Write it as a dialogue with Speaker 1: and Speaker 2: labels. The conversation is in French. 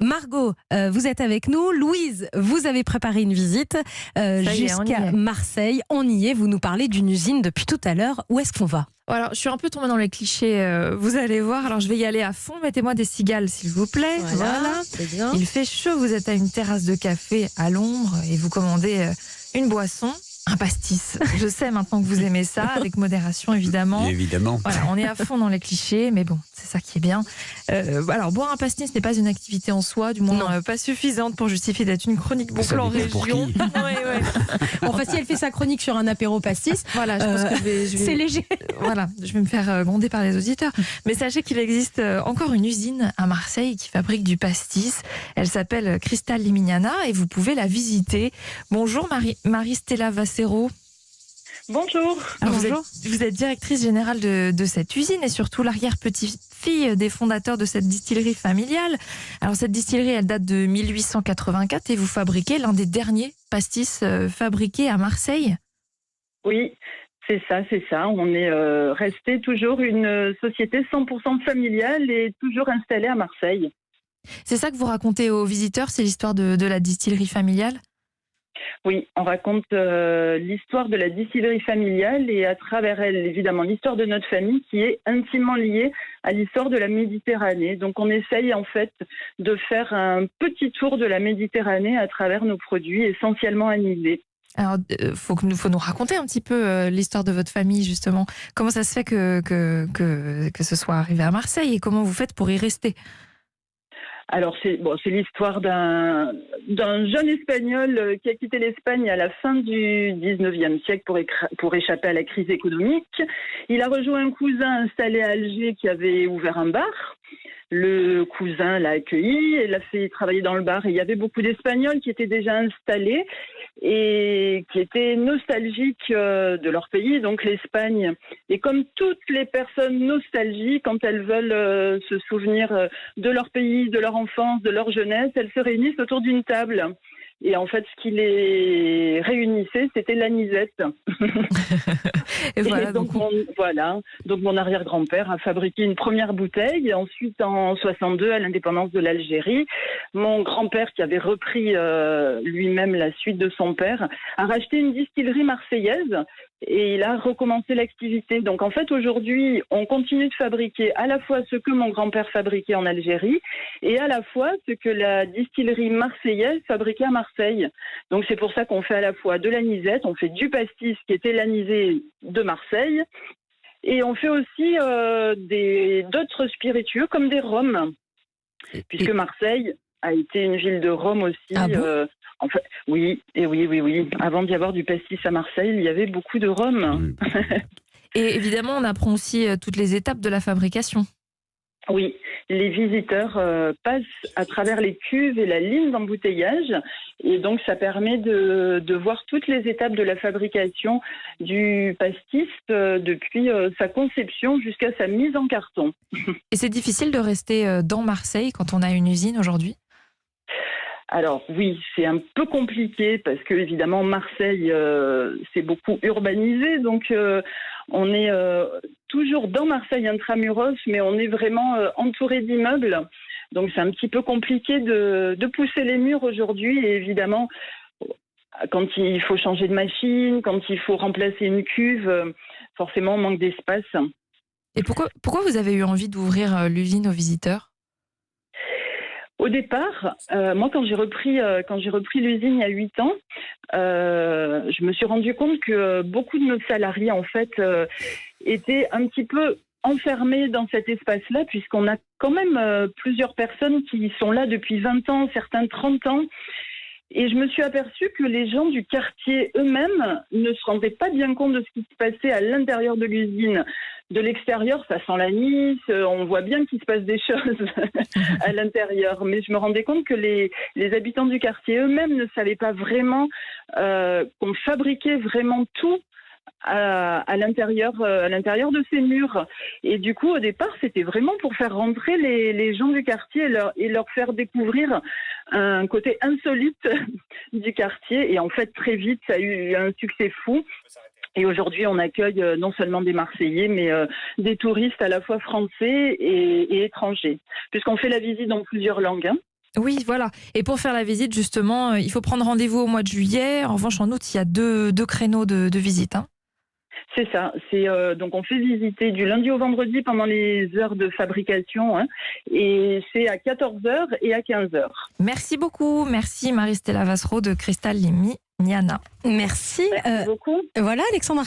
Speaker 1: Margot, vous êtes avec nous. Louise, vous avez préparé une visite jusqu'à Marseille. On y est. Vous nous parlez d'une usine depuis tout à l'heure. Où est-ce qu'on va ?
Speaker 2: Alors, je suis un peu tombée dans les clichés, vous allez voir. Alors, je vais y aller à fond. Mettez-moi des cigales, s'il vous plaît. Voilà.
Speaker 1: C'est bien.
Speaker 2: Il fait chaud, vous êtes à une terrasse de café à l'ombre et vous commandez une boisson, un pastis. Je sais maintenant que vous aimez ça, avec modération, évidemment.
Speaker 3: Évidemment.
Speaker 2: Voilà, on est à fond dans les clichés, mais bon, c'est ça qui est bien. Alors, boire un pastis n'est pas une activité en soi, du moins pas suffisante pour justifier d'être une chronique bon plan région.
Speaker 3: Pour qui
Speaker 2: Ouais.
Speaker 1: Enfin, si elle fait sa chronique sur un apéro pastis,
Speaker 2: Voilà, je pense que je vais
Speaker 1: c'est léger.
Speaker 2: Voilà, je vais me faire gronder par les auditeurs. Mais sachez qu'il existe encore une usine à Marseille qui fabrique du pastis. Elle s'appelle Cristal Limignana et vous pouvez la visiter. Bonjour Marie-Stella Vassero.
Speaker 4: Bonjour.
Speaker 2: Alors, vous êtes directrice générale de cette usine et surtout l'arrière-petite-fille des fondateurs de cette distillerie familiale. Alors cette distillerie, elle date de 1884 et vous fabriquez l'un des derniers pastis fabriqués à Marseille.
Speaker 4: Oui, c'est ça. On est resté toujours une société 100% familiale et toujours installée à Marseille.
Speaker 2: C'est ça que vous racontez aux visiteurs, c'est l'histoire de la distillerie familiale ?
Speaker 4: Oui, on raconte l'histoire de la distillerie familiale et à travers elle, évidemment, l'histoire de notre famille qui est intimement liée à l'histoire de la Méditerranée. Donc on essaye en fait de faire un petit tour de la Méditerranée à travers nos produits essentiellement anisés.
Speaker 2: Alors, faut nous raconter un petit peu l'histoire de votre famille, justement. Comment ça se fait que ce soit arrivé à Marseille et comment vous faites pour y rester ?
Speaker 4: Alors c'est l'histoire d'un jeune Espagnol qui a quitté l'Espagne à la fin du 19e siècle pour échapper à la crise économique. Il a rejoint un cousin installé à Alger qui avait ouvert un bar. Le cousin l'a accueilli et l'a fait travailler dans le bar. Et il y avait beaucoup d'Espagnols qui étaient déjà installés et qui étaient nostalgiques de leur pays, donc l'Espagne. Et comme toutes les personnes nostalgiques, quand elles veulent se souvenir de leur pays, de leur enfance, de leur jeunesse, elles se réunissent autour d'une table. Et en fait, ce qui les réunissait, c'était l'anisette.
Speaker 2: Et voilà,
Speaker 4: donc mon arrière-grand-père a fabriqué une première bouteille. Et ensuite, en 62, à l'indépendance de l'Algérie, mon grand-père, qui avait repris lui-même la suite de son père, a racheté une distillerie marseillaise et il a recommencé l'activité. Donc en fait, aujourd'hui, on continue de fabriquer à la fois ce que mon grand-père fabriquait en Algérie et à la fois ce que la distillerie marseillaise fabriquait à Marseille. Donc c'est pour ça qu'on fait à la fois de l'anisette, on fait du pastis qui était l'anisé de Marseille et on fait aussi d'autres spiritueux comme des rhums, puisque Marseille a été une ville de rhum aussi.
Speaker 1: Ah bon
Speaker 4: Oui. Avant d'y avoir du pastis à Marseille, il y avait beaucoup de rhum.
Speaker 2: Et évidemment, on apprend aussi toutes les étapes de la fabrication.
Speaker 4: Oui, les visiteurs passent à travers les cuves et la ligne d'embouteillage et donc ça permet de voir toutes les étapes de la fabrication du pastis depuis sa conception jusqu'à sa mise en carton.
Speaker 2: Et c'est difficile de rester dans Marseille quand on a une usine aujourd'hui ?
Speaker 4: Alors oui, c'est un peu compliqué parce que évidemment Marseille c'est beaucoup urbanisé, donc on est toujours dans Marseille intramuros, mais on est vraiment entouré d'immeubles, donc c'est un petit peu compliqué de pousser les murs aujourd'hui. Et évidemment, quand il faut changer de machine, quand il faut remplacer une cuve, forcément on manque d'espace.
Speaker 2: Et pourquoi vous avez eu envie d'ouvrir l'usine aux visiteurs ?
Speaker 4: Au départ, moi, quand j'ai repris l'usine il y a 8 ans, je me suis rendu compte que beaucoup de nos salariés, en fait, étaient un petit peu enfermés dans cet espace-là, puisqu'on a quand même plusieurs personnes qui sont là depuis 20 ans, certains 30 ans. Et je me suis aperçue que les gens du quartier eux-mêmes ne se rendaient pas bien compte de ce qui se passait à l'intérieur de l'usine. De l'extérieur, ça sent l'anis, on voit bien qu'il se passe des choses à l'intérieur. Mais je me rendais compte que les habitants du quartier eux-mêmes ne savaient pas vraiment qu'on fabriquait vraiment tout à l'intérieur de ces murs. Et du coup, au départ, c'était vraiment pour faire rentrer les gens du quartier et leur faire découvrir un côté insolite du quartier. Et en fait, très vite, ça a eu un succès fou. Et aujourd'hui, on accueille non seulement des Marseillais, mais des touristes à la fois français et étrangers. Puisqu'on fait la visite dans plusieurs langues.
Speaker 2: Oui, voilà. Et pour faire la visite, justement, il faut prendre rendez-vous au mois de juillet. En revanche, en août, il y a deux créneaux de visite. Hein.
Speaker 4: C'est ça. Donc on fait visiter du lundi au vendredi pendant les heures de fabrication, hein, et c'est à 14h et à 15h.
Speaker 2: Merci beaucoup. Merci Marie-Stella Vassereau de Cristal Limignana.
Speaker 1: Merci.
Speaker 4: Merci beaucoup.
Speaker 1: Voilà, Alexandre.